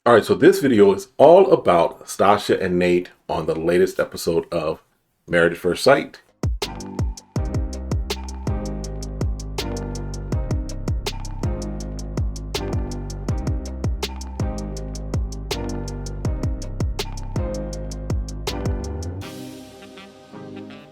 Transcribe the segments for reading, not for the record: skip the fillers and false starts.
All right, so this video is all about Stacia and Nate on the latest episode of Married at First Sight.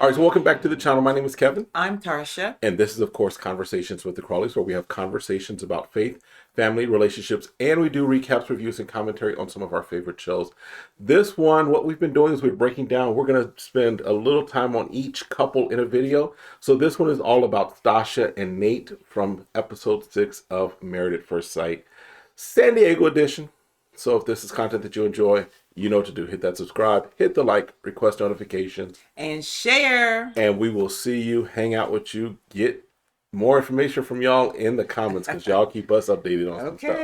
All right, so welcome back to the channel. My name is Kevin. I'm Tarsha. And this is, of course, Conversations with the Crawleys, where we have conversations about faith, family, relationships, and we do recaps, reviews, and commentary on some of our favorite shows. This one, what we've been doing is we're breaking down. We're going to spend a little time on each couple in a video. So this one is all about Stacia and Nate from episode 6 of Married at First Sight, San Diego edition. So if this is content that you enjoy, you know what to do. Hit that subscribe, hit the like, request notifications, and share. And we will see you, hang out with you, get more information from y'all in the comments because y'all keep us updated on some stuff.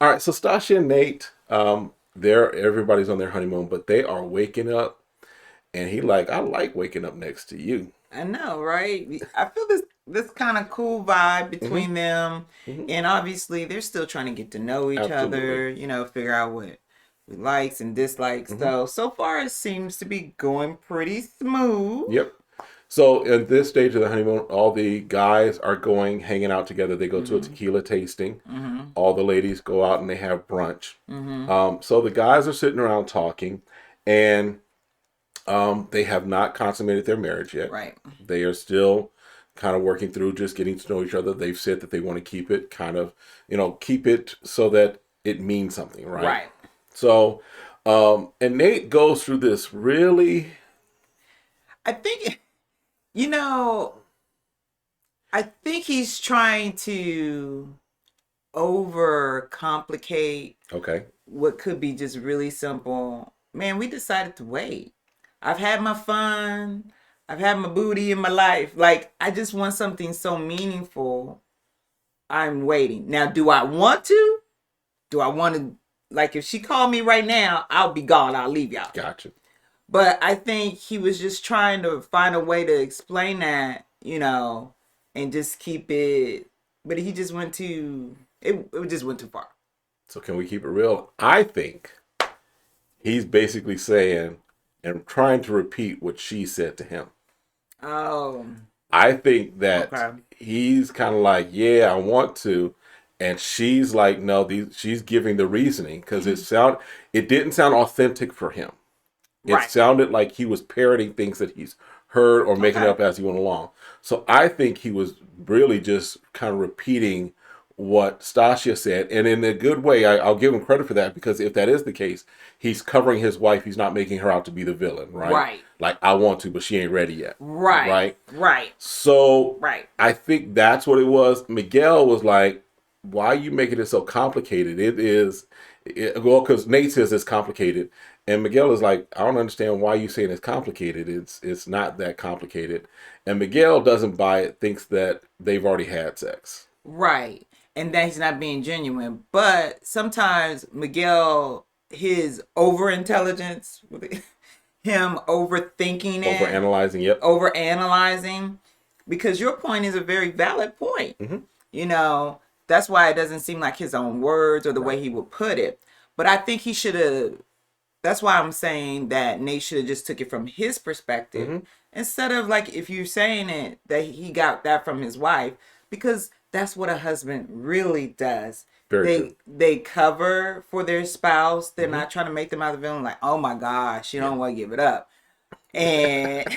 All right, so Stacia and Nate, everybody's on their honeymoon, but they are waking up, and he like, I like waking up next to you. I know, right? I feel this kind of cool vibe between them, and obviously they're still trying to get to know each other. You know, figure out what likes and dislikes. So far it seems to be going pretty smooth. Yep. So at this stage of the honeymoon, all the guys are hanging out together. They go to a tequila tasting. All the ladies go out and they have brunch. So the guys are sitting around talking, and they have not consummated their marriage yet. Right. They are still kind of working through just getting to know each other. They've said that they want to keep it keep it so that it means something, right? Right. So, and Nate goes through this really... I think he's trying to overcomplicate what could be just really simple. Man, we decided to wait. I've had my fun. I've had my booty in my life. Like, I just want something so meaningful. I'm waiting. Now, do I want to? Do I want to... Like, if she called me right now, I'll be gone. I'll leave y'all. Gotcha. But I think he was just trying to find a way to explain that, and just keep it. But he just went it just went too far. So can we keep it real? I think he's basically saying and trying to repeat what she said to him. Oh. I think that he's kind of like, yeah, I want to. And she's like, no, she's giving the reasoning because it didn't sound authentic for him. It sounded like he was parroting things that he's heard or making it up as he went along. So I think he was really just kind of repeating what Stacia said. And in a good way, I'll give him credit for that, because if that is the case, he's covering his wife. He's not making her out to be the villain, right? Right. Like, I want to, but she ain't ready yet. Right. Right. So I think that's what it was. Miguel was like, why are you making it so complicated? Because Nate says it's complicated. And Miguel is like, I don't understand why you saying it's complicated. It's not that complicated. And Miguel doesn't buy it, thinks that they've already had sex. Right. And that he's not being genuine. But sometimes Miguel, his overintelligence, him overthinking it. Overanalyzing. Because your point is a very valid point. That's why it doesn't seem like his own words or the way he would put it. But I think he should have... That's why I'm saying that Nate should have just took it from his perspective. Instead of, like, if you're saying it, that he got that from his wife. Because that's what a husband really does. They cover for their spouse. They're not trying to make them out of the villain. Like, oh my gosh, you don't want to give it up. And...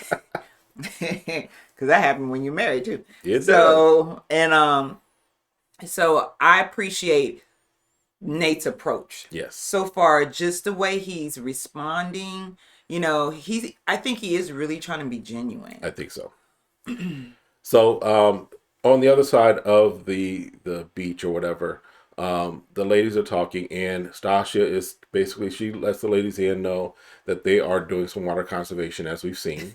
Because that happened when you're married, too. It does. So I appreciate Nate's approach. Yes. So far, just the way he's responding, I think he is really trying to be genuine. I think so. So on the other side of the beach or whatever, the ladies are talking, and Stacia is basically, she lets the ladies know that they are doing some water conservation, as we've seen.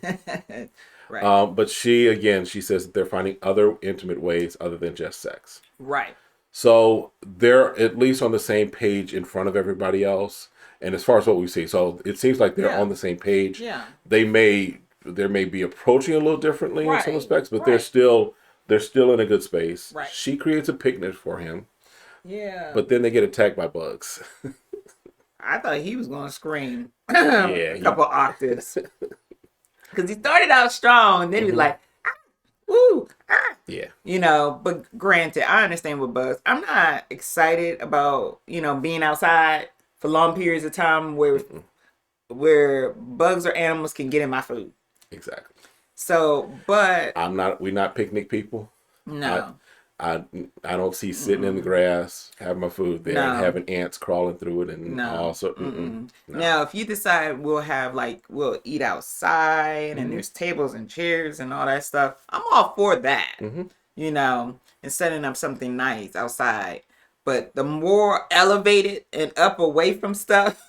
Right. But she says that they're finding other intimate ways other than just sex. Right. So they're at least on the same page in front of everybody else. And as far as what we see, so it seems like they're on the same page. Yeah. They may be approaching a little differently in some respects, but they're still in a good space. Right. She creates a picnic for him. Yeah. But then they get attacked by bugs. I thought he was going to scream Yeah, a couple octaves. Because he started out strong, and then he was like, woo, yeah. You know, but granted, I understand with bugs. I'm not excited about, you know, being outside for long periods of time where bugs or animals can get in my food. Exactly. So, but we're not picnic people. no. I don't see sitting in the grass, having my food there, and No. having ants crawling through it, and No. also. No. No. Now, if you decide we'll eat outside and there's tables and chairs and all that stuff, I'm all for that. You know, and setting up something nice outside. But the more elevated and up away from stuff,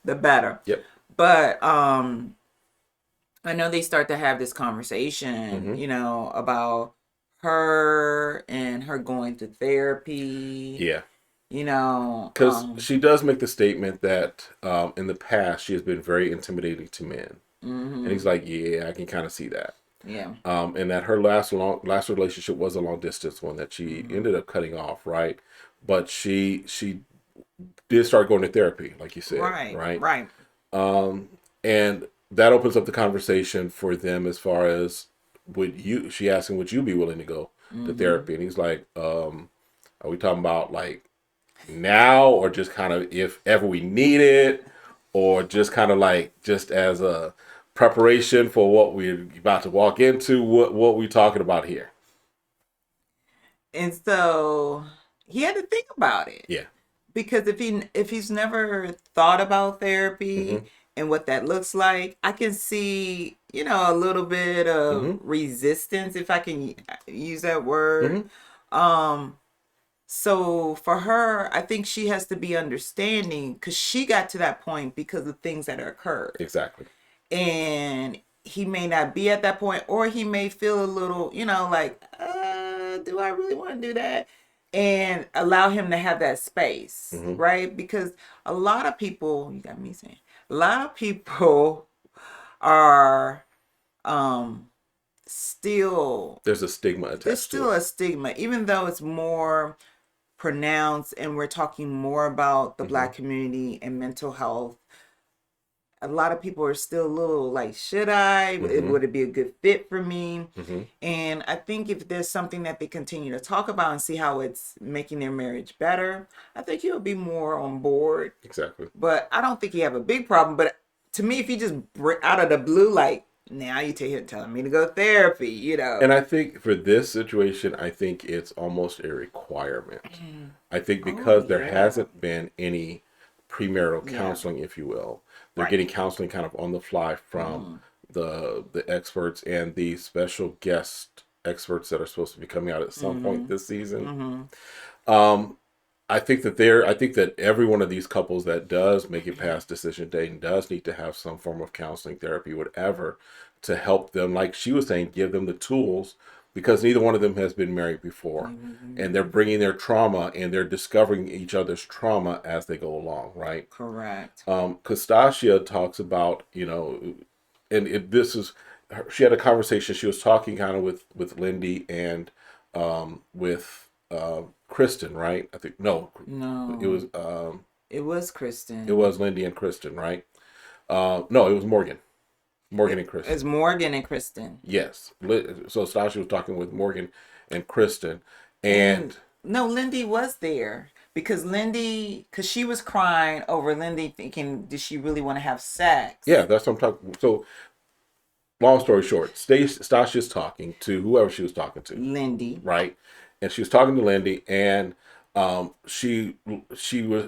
the better. Yep. But I know they start to have this conversation, you know, about her and her going to therapy. Yeah. You know, because she does make the statement that in the past she has been very intimidating to men, and he's like, yeah, I can kind of see that. Yeah. And that her last relationship was a long distance one that she ended up cutting off, right? But she did start going to therapy, like you said, right? And that opens up the conversation for them as far as she asked him, would you be willing to go to therapy? And he's like, are we talking about like now, or just kind of if ever we need it, or just kind of like just as a preparation for what we're about to walk into? What we talking about here? And so he had to think about it. Yeah. Because if he's never thought about therapy and what that looks like, I can see, you know, a little bit of resistance, if I can use that word. So for her, I think she has to be understanding, because she got to that point because of things that occurred. Exactly. And he may not be at that point, or he may feel a little, you know, like, do I really want to do that? And allow him to have that space, right? Because a lot of people, you got me saying, a lot of people are still, there's a stigma attached. There's still a stigma, even though it's more pronounced and we're talking more about the Black community and mental health. A lot of people are still a little like, should I? Would it be a good fit for me? And I think if there's something that they continue to talk about and see how it's making their marriage better, I think he'll be more on board. Exactly. But I don't think he have a big problem. But to me, if he just out of the blue, like, now you telling me to go to therapy, you know. And I think for this situation, I think it's almost a requirement. I think because there hasn't been any premarital counseling, if you will. They're getting counseling kind of on the fly from the experts and the special guest experts that are supposed to be coming out at some point this season. I think that every one of these couples that does make it past decision day and does need to have some form of counseling, therapy, whatever, to help them, like she was saying, give them the tools, because neither one of them has been married before. And they're bringing their trauma and they're discovering each other's trauma as they go along, right? Correct. Because Stacia talks about, you know, and she had a conversation, she was talking kind of with Lindy and with Kristen, right? I think, no, it was Kristen. It was Lindy and Kristen, right? No, it was Morgan and Kristen. It's Morgan and Kristen. Yes. So Stacia was talking with Morgan and Kristen, and no, Lindy was there because she was crying over Lindy thinking, did she really want to have sex? Yeah, that's what I'm talking. So, long story short, Stacia's talking to whoever she was talking to, Lindy, right? And she was talking to Lindy, and she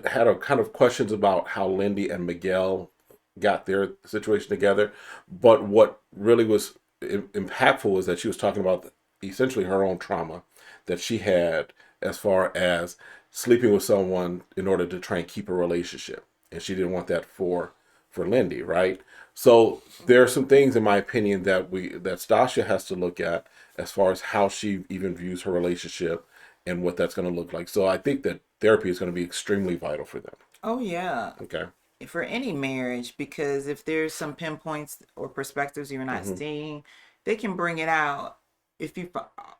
had a kind of questions about how Lindy and Miguel got their situation together. But what really was impactful was that she was talking about essentially her own trauma that she had as far as sleeping with someone in order to try and keep a relationship, and she didn't want that for Lindy, right? So there are some things, in my opinion, that Stacia has to look at as far as how she even views her relationship and what that's going to look like. So I think that therapy is going to be extremely vital for them. Oh yeah. Okay. For any marriage, because if there's some pinpoints or perspectives you're not seeing, they can bring it out if you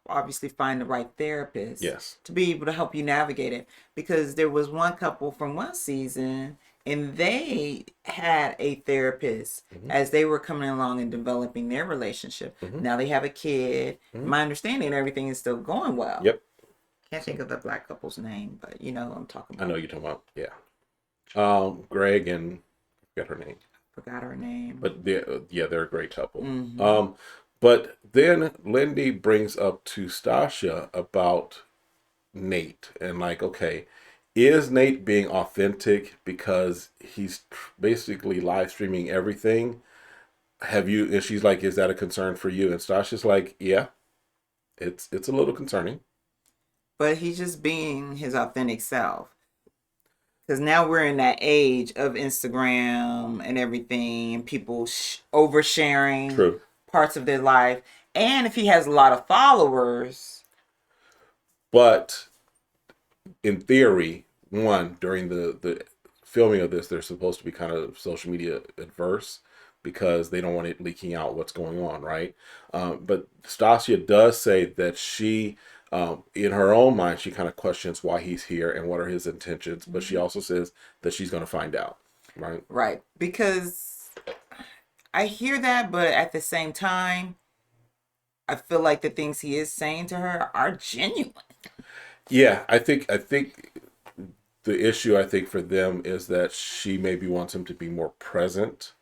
obviously find the right therapist. Yes. To be able to help you navigate it. Because there was one couple from one season, And they had a therapist as they were coming along and developing their relationship. Now they have a kid. My understanding, everything is still going well. Yep. Can't think of the black couple's name, but you know what I'm talking about. I know you're talking about, yeah. Greg and I forgot her name. Forgot her name. But they're a great couple. But then Lindy brings up to Stacia about Nate and like, okay, is Nate being authentic because he's basically live streaming everything? And she's like, is that a concern for you? And Stacia's like, yeah, it's a little concerning. But he's just being his authentic self. Because now we're in that age of Instagram and everything, and people oversharing parts of their life. And if he has a lot of followers. But in theory, during the filming of this, they're supposed to be kind of social media adverse because they don't want it leaking out what's going on, right? But Stacia does say that she... in her own mind, she kind of questions why he's here and what are his intentions. But she also says that she's going to find out, right? Right. Because I hear that, but at the same time, I feel like the things he is saying to her are genuine. Yeah, I think the issue, I think, for them is that she maybe wants him to be more present.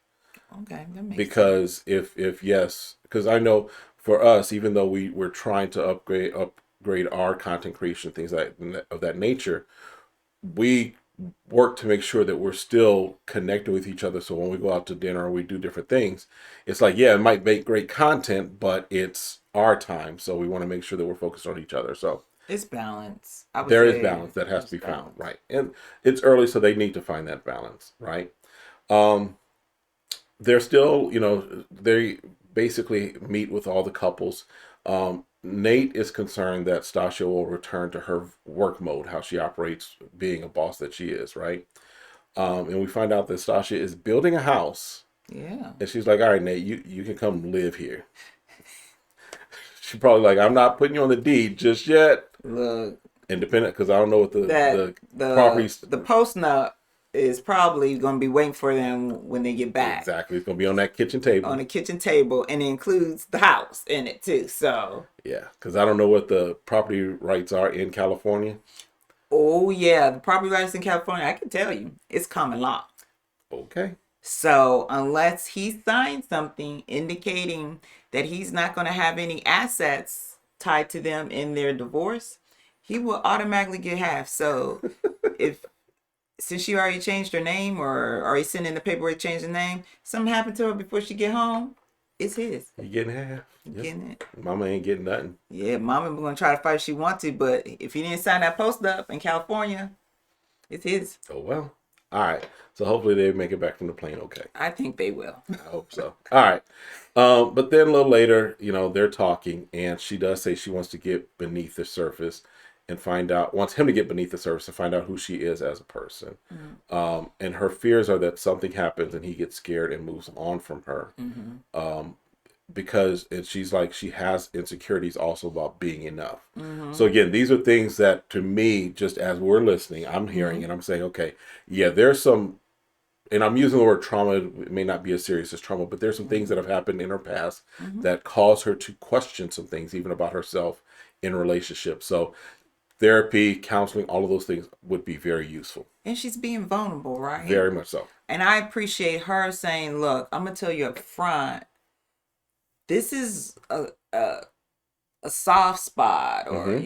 Okay, that makes because sense. if yes, because I know for us, even though we're trying to upgrade our content creation, things of that nature, we work to make sure that we're still connected with each other. So when we go out to dinner or we do different things, it's like, yeah, it might make great content, but it's our time. So we want to make sure that we're focused on each other. So it's balance. There is balance that has to be found, right? And it's early, so they need to find that balance, right? They're still, they basically meet with all the couples. Nate is concerned that Stacia will return to her work mode, how she operates being a boss that she is, right? And we find out that Stacia is building a house. Yeah. And she's like, all right, Nate, you can come live here. She's probably like, I'm not putting you on the deed just yet. Look. Independent, because I don't know what the properties... The post note is probably going to be waiting for them when they get back. Exactly. It's going to be on that kitchen table. On the kitchen table, and it includes the house in it too. So yeah, because I don't know what the property rights are in California. Oh yeah, the property rights in California, I can tell you, it's common law. Okay. So unless he signs something indicating that he's not going to have any assets tied to them in their divorce, he will automatically get half. So since she already changed her name or already sent in the paperwork to change the name, something happened to her before she get home, it's his. You getting half? Getting it. Mama ain't getting nothing. Yeah, Mama going to try to fight if she want to, but if he didn't sign that post up in California, it's his. Oh, well. All right. So hopefully they make it back from the plane okay. I think they will. I hope so. All right. But then a little later, they're talking, and she does say she wants to get beneath the surface and wants him to get beneath the surface and find out who she is as a person. Mm-hmm. And her fears are that something happens and he gets scared and moves on from her. Mm-hmm. Because she's like, she has insecurities also about being enough. Mm-hmm. So again, these are things that to me, just as we're listening, I'm hearing and I'm saying, okay, yeah, there's some, and I'm using the word trauma, it may not be as serious as trauma, but there's some things that have happened in her past that cause her to question some things, even about herself in relationships. So therapy, counseling, all of those things would be very useful. And she's being vulnerable, right? Very much so. And I appreciate her saying, look, I'm going to tell you up front, this is a soft spot or,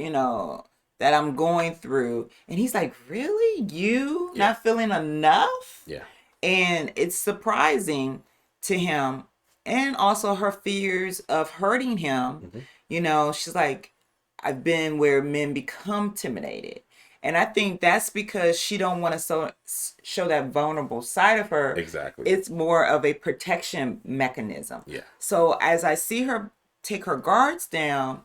that I'm going through. And he's like, really? You not feeling enough? Yeah. And it's surprising to him. And also her fears of hurting him. Mm-hmm. She's like, I've been where men become intimidated. And I think that's because she don't want to show that vulnerable side of her. Exactly. It's more of a protection mechanism. Yeah. So as I see her take her guards down,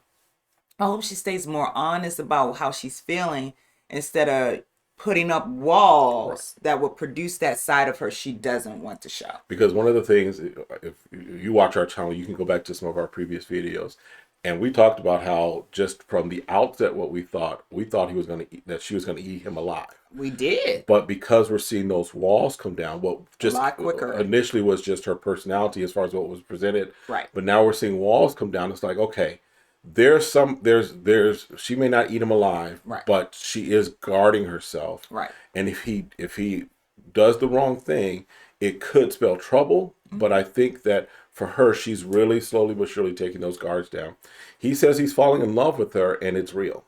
I hope she stays more honest about how she's feeling instead of putting up walls that will produce that side of her she doesn't want to show. Because one of the things, if you watch our channel, you can go back to some of our previous videos. And we talked about how just from the outset, what we thought he was going to eat, that she was going to eat him alive. We did. But because we're seeing those walls come down, what just a lot quicker. Initially was just her personality as far as what was presented. Right. But now we're seeing walls come down. It's like, okay, there's she may not eat him alive, right, but she is guarding herself. Right. And if he does the wrong thing, it could spell trouble. Mm-hmm. But I think that for her, she's really slowly but surely taking those guards down. He says he's falling in love with her, and it's real.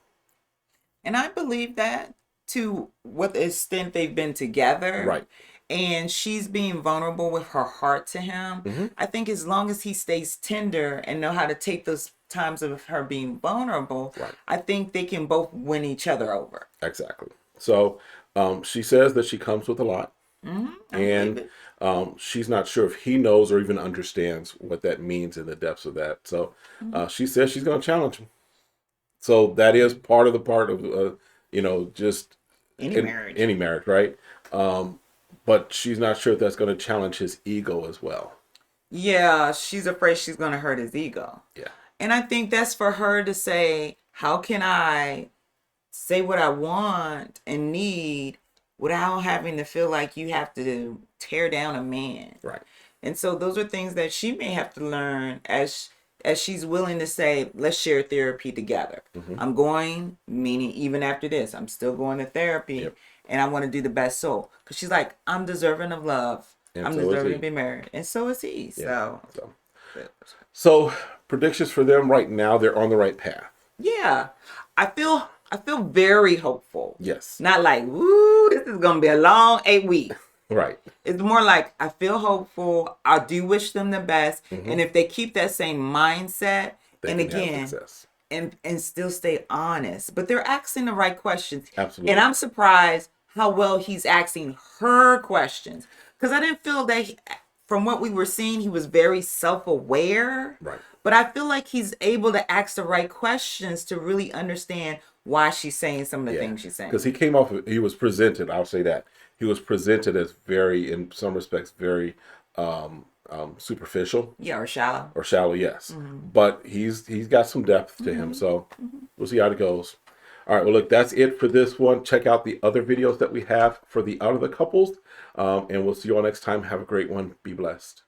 And I believe that to what extent they've been together. Right. And she's being vulnerable with her heart to him. Mm-hmm. I think as long as he stays tender and know how to take those times of her being vulnerable, right, I think they can both win each other over. Exactly. So she says that she comes with a lot. Mm-hmm. And she's not sure if he knows or even understands what that means in the depths of that. So she says she's going to challenge him. So that is part of just any marriage, right? But she's not sure if that's going to challenge his ego as well. Yeah, she's afraid she's going to hurt his ego. Yeah. And I think that's for her to say, how can I say what I want and need without having to feel like you have to tear down a man? Right. And so those are things that she may have to learn as she's willing to say, let's share therapy together. Mm-hmm. I'm going, meaning even after this, I'm still going to therapy. Yep. And I want to do the best soul. Because she's like, I'm deserving of love. And I'm deserving to be married. And so is he. Yeah. So predictions for them right now, they're on the right path. Yeah. I feel very hopeful. Yes. Not like, woo, this is going to be a long 8 weeks. Right. It's more like, I feel hopeful. I do wish them the best. Mm-hmm. And if they keep that same mindset, and again, and still stay honest. But they're asking the right questions. Absolutely. And I'm surprised how well he's asking her questions. Because I didn't feel that, from what we were seeing, he was very self-aware. Right. But I feel like he's able to ask the right questions to really understand why she's saying some of the things she's saying. Because he was presented, I'll say that, he was presented as very, in some respects, very superficial. Yeah, or shallow. Or shallow, yes. Mm-hmm. But he's got some depth to him, so we'll see how it goes. All right, well, look, that's it for this one. Check out the other videos that we have for the Out of the Couples, and we'll see you all next time. Have a great one. Be blessed.